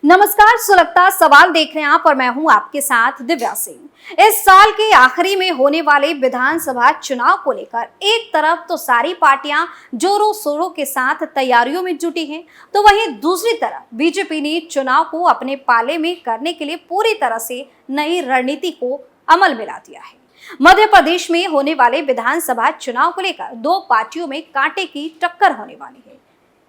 नमस्कार, सुलगता सवाल देख रहे हैं आप और मैं हूं आपके साथ दिव्या सिंह। इस साल के आखिरी में होने वाले विधानसभा चुनाव को लेकर एक तरफ तो सारी पार्टियां जोरों शोरों के साथ तैयारियों में जुटी हैं, तो वहीं दूसरी तरफ बीजेपी ने चुनाव को अपने पाले में करने के लिए पूरी तरह से नई रणनीति को अमल में ला दिया है। मध्य प्रदेश में होने वाले विधानसभा चुनाव को लेकर दो पार्टियों में कांटे की टक्कर होने वाली है।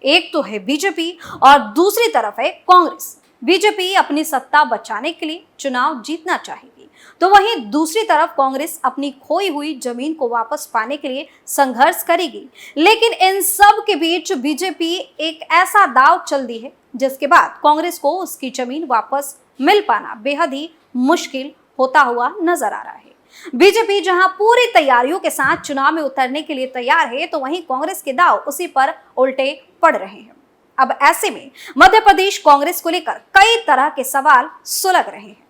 एक तो है बीजेपी और दूसरी तरफ है कांग्रेस। बीजेपी अपनी सत्ता बचाने के लिए चुनाव जीतना चाहेगी, तो वहीं दूसरी तरफ कांग्रेस अपनी खोई हुई जमीन को वापस पाने के लिए संघर्ष करेगी। लेकिन इन सब के बीच बीजेपी एक ऐसा दांव चल दी है जिसके बाद कांग्रेस को उसकी जमीन वापस मिल पाना बेहद ही मुश्किल होता हुआ नजर आ रहा है। बीजेपी जहां पूरी तैयारियों के साथ चुनाव में उतरने के लिए तैयार है, तो वहीं कांग्रेस के दांव उसी पर उल्टे पड़ रहे हैं। अब ऐसे में मध्य प्रदेश कांग्रेस को लेकर कई तरह के सवाल सुलग रहे हैं।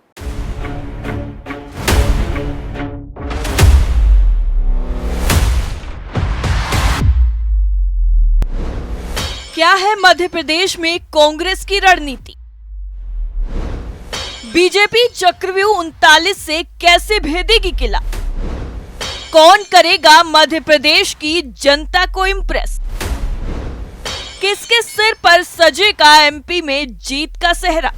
क्या है मध्य प्रदेश में कांग्रेस की रणनीति? बीजेपी चक्रव्यूह 39 से कैसे भेदेगी किला? कौन करेगा मध्य प्रदेश की जनता को इम्प्रेस? किसके सिर पर सजेगा एमपी में जीत का सेहरा?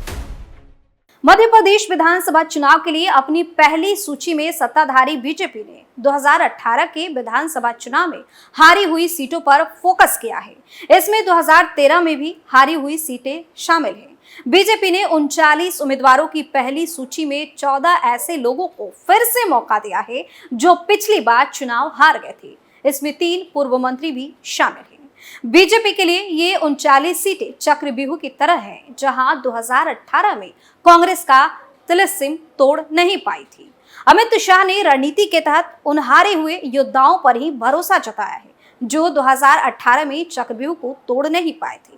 मध्य प्रदेश विधानसभा चुनाव के लिए अपनी पहली सूची में सत्ताधारी बीजेपी ने 2018 के विधानसभा चुनाव में हारी हुई सीटों पर फोकस किया है। इसमें 2013 में भी हारी हुई सीटें शामिल हैं। बीजेपी ने 39 उम्मीदवारों की पहली सूची में 14 ऐसे लोगों को फिर से मौका दिया है जो पिछली बार चुनाव हार गए थे। इसमें 3 पूर्व मंत्री भी शामिल हैं। बीजेपी के लिए ये 39 सीटें चक्रव्यूह की तरह हैं, जहां 2018 में कांग्रेस का तिलिस्म तोड़ नहीं पाई थी। अमित शाह ने रणनीति के तहत उन हारे हुए योद्धाओं पर ही भरोसा जताया है जो 2018 में चक्रव्यूह को तोड़ नहीं पाए थे।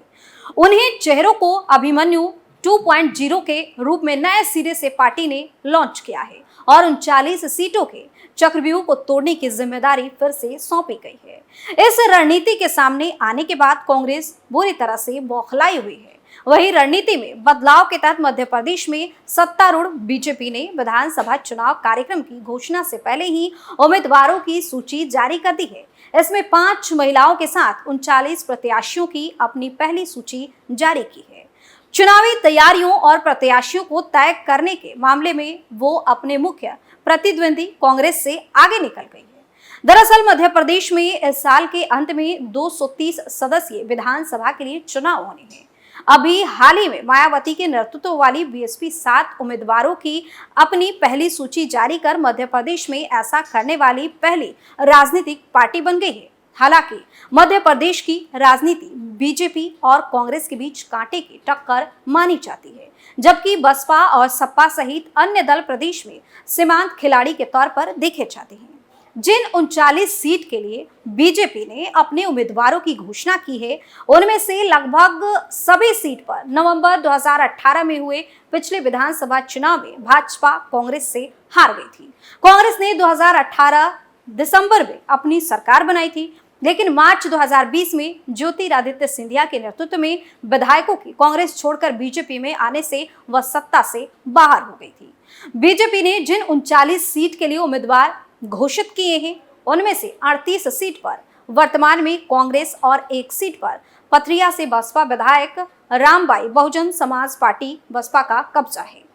उन्हीं चेहरों को अभिमन्यु 2.0 के रूप में नए सिरे से पार्टी ने लॉन्च किया है और 39 सीटों के चक्रव्यूह को तोड़ने की जिम्मेदारी फिर से सौंपी गई है। इस रणनीति के सामने आने के बाद कांग्रेस बुरी तरह से बौखलाई हुई है। वही रणनीति में बदलाव के तहत मध्य प्रदेश में सत्तारूढ़ बीजेपी ने विधानसभा चुनाव कार्यक्रम की घोषणा से पहले ही उम्मीदवारों की सूची जारी कर दी है। इसमें 5 महिलाओं के साथ 39 प्रत्याशियों की अपनी पहली सूची जारी की है। चुनावी तैयारियों और प्रत्याशियों को तय करने के मामले में वो अपने मुख्य प्रतिद्वंदी कांग्रेस से आगे निकल गई है। दरअसल मध्य प्रदेश में इस साल के अंत में 230 सदस्यीय विधानसभा के लिए चुनाव होने हैं। अभी हाल ही में मायावती के नेतृत्व वाली बीएसपी 7 उम्मीदवारों की अपनी पहली सूची जारी कर मध्य प्रदेश में ऐसा करने वाली पहली राजनीतिक पार्टी बन गई है। हालांकि मध्य प्रदेश की राजनीति बीजेपी और कांग्रेस के बीच कांटे की टक्कर मानी जाती है, जबकि बसपा और सपा सहित अन्य दल प्रदेश में सीमांत खिलाड़ी के तौर पर देखे जाते हैं। जिन 39 सीट के लिए बीजेपी ने अपने उम्मीदवारों की घोषणा की है, उनमें से लगभग सभी सीट पर नवंबर 2018 में हुए पिछले विधानसभा चुनाव में भाजपा कांग्रेस से हार गई थी। कांग्रेस ने 2018 दिसंबर में अपनी सरकार बनाई थी, लेकिन मार्च 2020 में ज्योतिरादित्य सिंधिया के नेतृत्व में विधायकों की कांग्रेस छोड़कर बीजेपी में आने से वह सत्ता से बाहर हो गई थी। बीजेपी ने जिन 39 सीट के लिए उम्मीदवार घोषित किए हैं, उनमें से 38 सीट पर वर्तमान में कांग्रेस और 1 सीट पर पथरिया से बसपा विधायक रामबाई बहुजन समाज पार्टी बसपा का कब्जा है।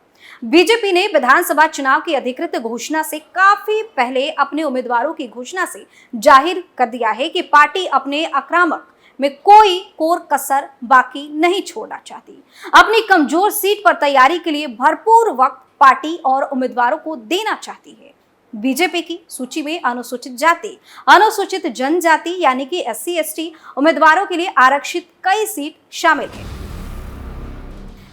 बीजेपी ने विधानसभा चुनाव की अधिकृत घोषणा से काफी पहले अपने उम्मीदवारों की घोषणा से जाहिर कर दिया है कि पार्टी अपने आक्रामक में कोई कोर कसर बाकी नहीं छोड़ना चाहती। अपनी कमजोर सीट पर तैयारी के लिए भरपूर वक्त पार्टी और उम्मीदवारों को देना चाहती है। बीजेपी की सूची में अनुसूचित जाति, अनुसूचित जनजाति यानी कि SC/ST उम्मीदवारों के लिए आरक्षित कई सीट शामिल है।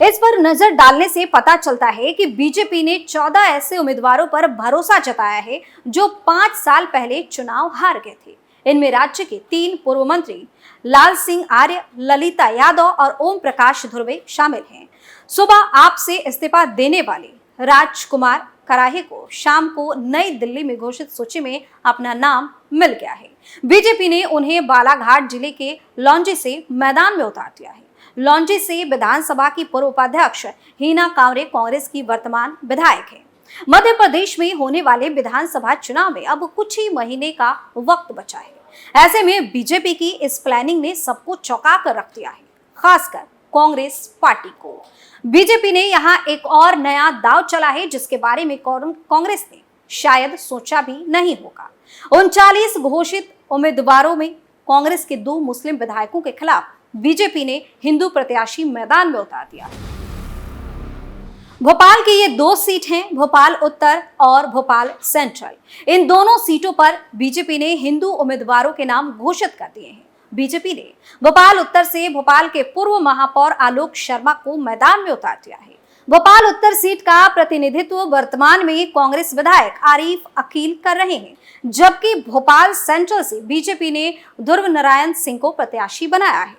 इस पर नजर डालने से पता चलता है कि बीजेपी ने 14 ऐसे उम्मीदवारों पर भरोसा जताया है जो 5 साल पहले चुनाव हार गए थे। इनमें राज्य के 3 पूर्व मंत्री लाल सिंह आर्य, ललिता यादव और ओम प्रकाश धुर्वे शामिल हैं। सुबह आप से इस्तीफा देने वाले राजकुमार कराहे को शाम को नई दिल्ली में घोषित सूची में अपना नाम मिल गया है। बीजेपी ने उन्हें बालाघाट जिले के लौंजी से मैदान में उतार दिया है। लौंजी से विधानसभा की पूर्व उपाध्यक्ष हीना कांवरे कांग्रेस की वर्तमान विधायक है। मध्य प्रदेश में होने वाले विधानसभा चुनाव में अब कुछ ही महीने का वक्त बचा है। ऐसे में बीजेपी की इस प्लानिंग ने सबको चौंका कर रख दिया है, खासकर कांग्रेस पार्टी को। बीजेपी ने यहाँ एक और नया दांव चला है जिसके बारे में कांग्रेस ने शायद सोचा भी नहीं होगा। 39 घोषित उम्मीदवारों में कांग्रेस के 2 मुस्लिम विधायकों के खिलाफ बीजेपी ने हिंदू प्रत्याशी मैदान में उतार दिया। भोपाल की ये 2 सीट हैं, भोपाल उत्तर और भोपाल सेंट्रल। इन दोनों सीटों पर बीजेपी ने हिंदू उम्मीदवारों के नाम घोषित कर दिए हैं। बीजेपी ने भोपाल उत्तर से भोपाल के पूर्व महापौर आलोक शर्मा को मैदान में उतार दिया है। भोपाल उत्तर सीट का प्रतिनिधित्व वर्तमान में कांग्रेस विधायक आरिफ अकील कर रहे हैं, जबकि भोपाल सेंट्रल से बीजेपी ने ध्रुव नारायण सिंह को प्रत्याशी बनाया है।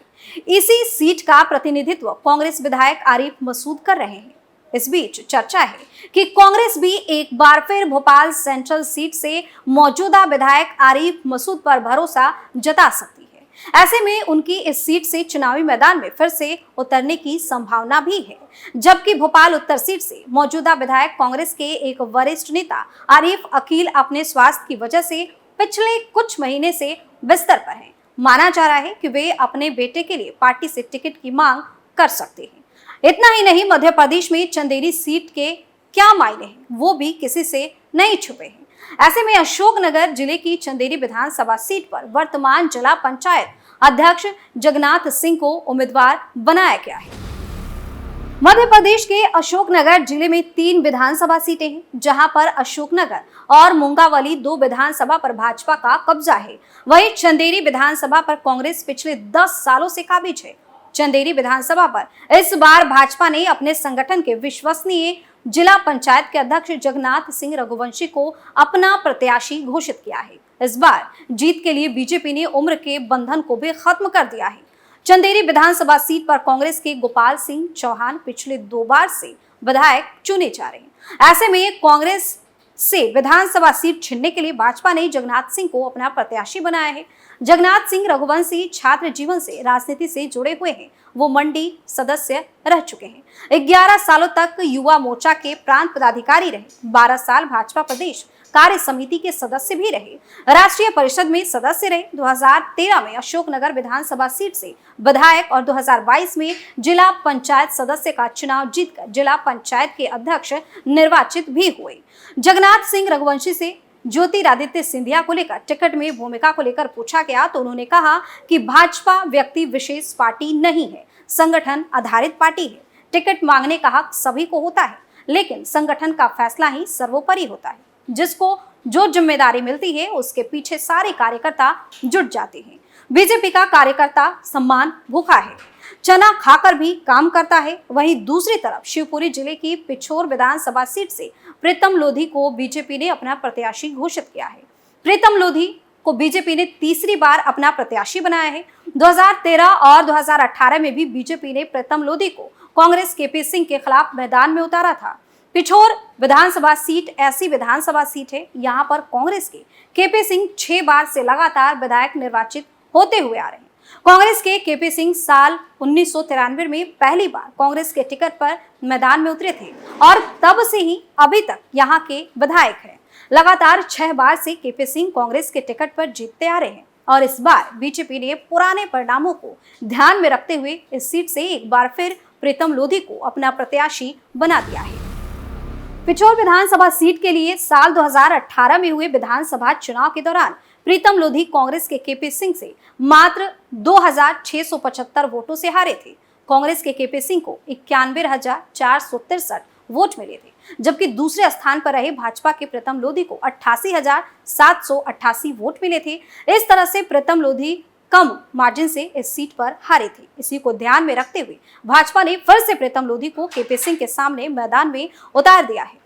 इसी सीट का प्रतिनिधित्व कांग्रेस विधायक आरिफ मसूद कर रहे हैं। इस बीच चर्चा है कि कांग्रेस भी एक बार फिर भोपाल सेंट्रल सीट से मौजूदा विधायक आरिफ मसूद पर भरोसा जता सकती है। ऐसे में उनकी इस सीट से चुनावी मैदान में फिर से उतरने की संभावना भी है, जबकि भोपाल उत्तर सीट से मौजूदा विधायक कांग्रेस के एक वरिष्ठ नेता आरिफ अकील अपने स्वास्थ्य की वजह से पिछले कुछ महीने से बिस्तर पर हैं। माना जा रहा है कि वे अपने बेटे के लिए पार्टी से टिकट की मांग कर सकते हैं। इतना ही नहीं, मध्य प्रदेश में चंदेरी सीट के क्या मायने हैं वो भी किसी से नहीं छुपे हैं। ऐसे में अशोकनगर जिले की चंदेरी विधानसभा सीट पर वर्तमान जिला पंचायत अध्यक्ष जगन्नाथ सिंह को उम्मीदवार बनाया गया है। मध्य प्रदेश के अशोकनगर जिले में 3 विधानसभा सीटें हैं, जहां पर अशोकनगर और मुंगावली 2 विधानसभा पर भाजपा का कब्जा है। वहीं चंदेरी विधानसभा पर कांग्रेस पिछले 10 सालों से काबिज है। चंदेरी विधानसभा पर इस बार भाजपा ने अपने संगठन के विश्वसनीय जिला पंचायत के अध्यक्ष जगन्नाथ सिंह रघुवंशी को अपना प्रत्याशी घोषित किया है। इस बार जीत के लिए बीजेपी ने उम्र के बंधन को भी खत्म कर दिया है। चंदेरी विधानसभा सीट पर कांग्रेस के गोपाल सिंह चौहान पिछले 2 बार से विधायक चुने जा रहे हैं। ऐसे में कांग्रेस से विधानसभा सीट छीनने के लिए भाजपा ने जगन्नाथ सिंह को अपना प्रत्याशी बनाया है। जगन्नाथ सिंह रघुवंशी छात्र जीवन से राजनीति से जुड़े हुए हैं। वो मंडी सदस्य रह चुके हैं। 11 सालों तक युवा मोर्चा के प्रांत पदाधिकारी रहे। 12 साल भाजपा प्रदेश कार्य समिति के सदस्य भी रहे। राष्ट्रीय परिषद में सदस्य रहे। 2013 में अशोकनगर विधानसभा सीट से विधायक और 2022 में जिला पंचायत सदस्य का चुनाव जीतकर जिला पंचायत के अध्यक्ष निर्वाचित भी हुए। जगन्नाथ सिंह रघुवंशी से ज्योतिरादित्य सिंधिया को लेकर टिकट में भूमिका को लेकर पूछा गया तो उन्होंने कहा कि भाजपा व्यक्ति विशेष पार्टी नहीं है, संगठन आधारित पार्टी है। टिकट मांगने का हक सभी को होता है, लेकिन संगठन का फैसला ही सर्वोपरि होता है। जिसको जो जिम्मेदारी मिलती है उसके पीछे सारे कार्यकर्ता जुट जाते हैं। बीजेपी का कार्यकर्ता सम्मान भूखा है, चना खाकर भी काम करता है। वहीं दूसरी तरफ शिवपुरी जिले की पिछोर विधानसभा सीट से प्रीतम लोधी को बीजेपी ने अपना प्रत्याशी घोषित किया है। प्रीतम लोधी को बीजेपी ने तीसरी बार अपना प्रत्याशी बनाया है। 2013 और 2018 में भी बीजेपी ने प्रीतम लोधी को कांग्रेस केपी सिंह के खिलाफ मैदान में उतारा था। पिछोर विधानसभा सीट ऐसी विधानसभा सीट है, यहाँ पर कांग्रेस के केपी सिंह 6 बार से लगातार विधायक निर्वाचित होते हुए आ रहे हैं। कांग्रेस के केपी सिंह साल 1993 में पहली बार कांग्रेस के टिकट पर मैदान में उतरे थे और तब से ही अभी तक यहाँ के विधायक हैं। लगातार 6 बार से केपी सिंह कांग्रेस के टिकट पर जीतते आ रहे हैं और इस बार बीजेपी ने पुराने परिणामों को ध्यान में रखते हुए इस सीट से एक बार फिर प्रीतम लोधी को अपना प्रत्याशी बना दिया है। पिछोर विधानसभा सीट के लिए साल 2018 में हुए विधानसभा चुनाव के दौरान प्रीतम लोधी कांग्रेस के केपी सिंह से मात्र 2675 वोटों से हारे थे। कांग्रेस के केपी सिंह को 91,463 वोट मिले थे, जबकि दूसरे स्थान पर रहे भाजपा के प्रीतम लोधी को 88,788 वोट मिले थे। इस तरह से प्रीतम लोधी कम मार्जिन से इस सीट पर हारे थे। इसी को ध्यान में रखते हुए भाजपा ने फिर से प्रीतम लोधी को केपी सिंह के सामने मैदान में उतार दिया है।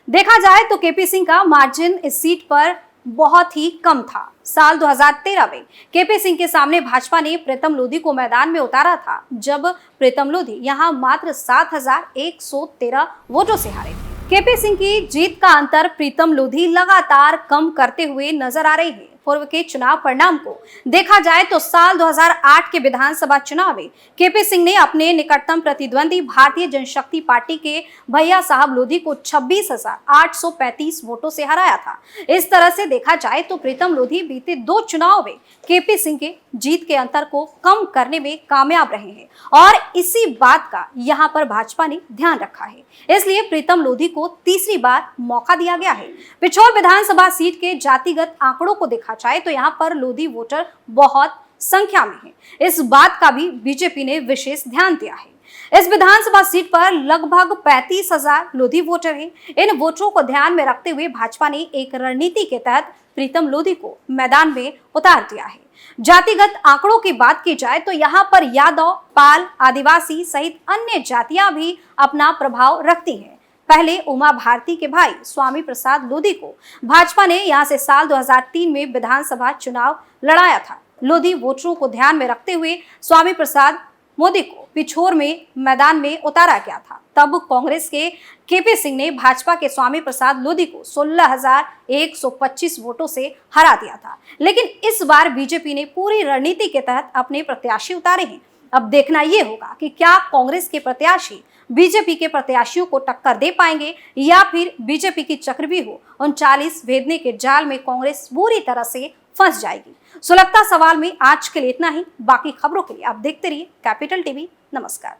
देखा जाए तो केपी सिंह का मार्जिन इस सीट पर बहुत ही कम था। साल 2013 में केपी सिंह के सामने भाजपा ने प्रीतम लोधी को मैदान में उतारा था, जब प्रीतम लोधी यहां मात्र 7,113 वोटों से हारे थे। केपी सिंह की जीत का अंतर प्रीतम लोधी लगातार कम करते हुए नजर आ रहे हैं। पूर्व के चुनाव परिणाम को देखा जाए तो साल 2008 के विधानसभा चुनाव में केपी सिंह ने अपने निकटतम प्रतिद्वंदी भारतीय जनशक्ति पार्टी के भैया साहब लोधी को 26,835 वोटों से हराया था। इस तरह से देखा जाए तो प्रीतम लोधी बीते 2 चुनाव में केपी सिंह के जीत के अंतर को कम करने में कामयाब रहे हैं और इसी बात का यहां पर भाजपा ने ध्यान रखा है। इसलिए प्रीतम लोधी को तीसरी बार मौका दिया गया है। पिछोर विधानसभा सीट के जातिगत आंकड़ों को देखा जाए तो यहां पर लोधी वोटर बहुत संख्या में है। इस बात का भी बीजेपी ने विशेष ध्यान दिया है। इस विधानसभा सीट पर लगभग 35,000 लोधी वोटर हैं। इन वोटरों को ध्यान में रखते हुए भाजपा ने एक रणनीति के तहत प्रीतम लोधी को मैदान में उतार दिया है। जातिगत आंकड़ों की बात की जाए तो यहाँ पर यादव, पाल, आदिवासी सहित अन्य जातियां भी अपना प्रभाव रखती हैं। पहले उमा भारती के भाई स्वामी प्रसाद लोधी को भाजपा ने यहां से साल 2003 में विधानसभा चुनाव लड़ाया था। लोधी वोटरों को ध्यान में रखते हुए स्वामी प्रसाद मोदी को पिछोर में मैदान में उतारा गया था। तब कांग्रेस के केपी सिंह ने भाजपा के स्वामी प्रसाद लोधी को 16,125 वोटों से हरा दिया था। लेकिन इस बार बीजेपी ने पूरी रणनीति के तहत अपने प्रत्याशी उतारे हैं। अब देखना यह होगा कि क्या कांग्रेस के प्रत्याशी बीजेपी के प्रत्याशियों को टक्कर दे पाएंगे या फिर बीजेपी की चक्रव्यूह 39 भेदने के जाल में कांग्रेस बुरी तरह से फंस जाएगी। सुलगता सवाल में आज के लिए इतना ही। बाकी खबरों के लिए आप देखते रहिए कैपिटल टीवी। नमस्कार।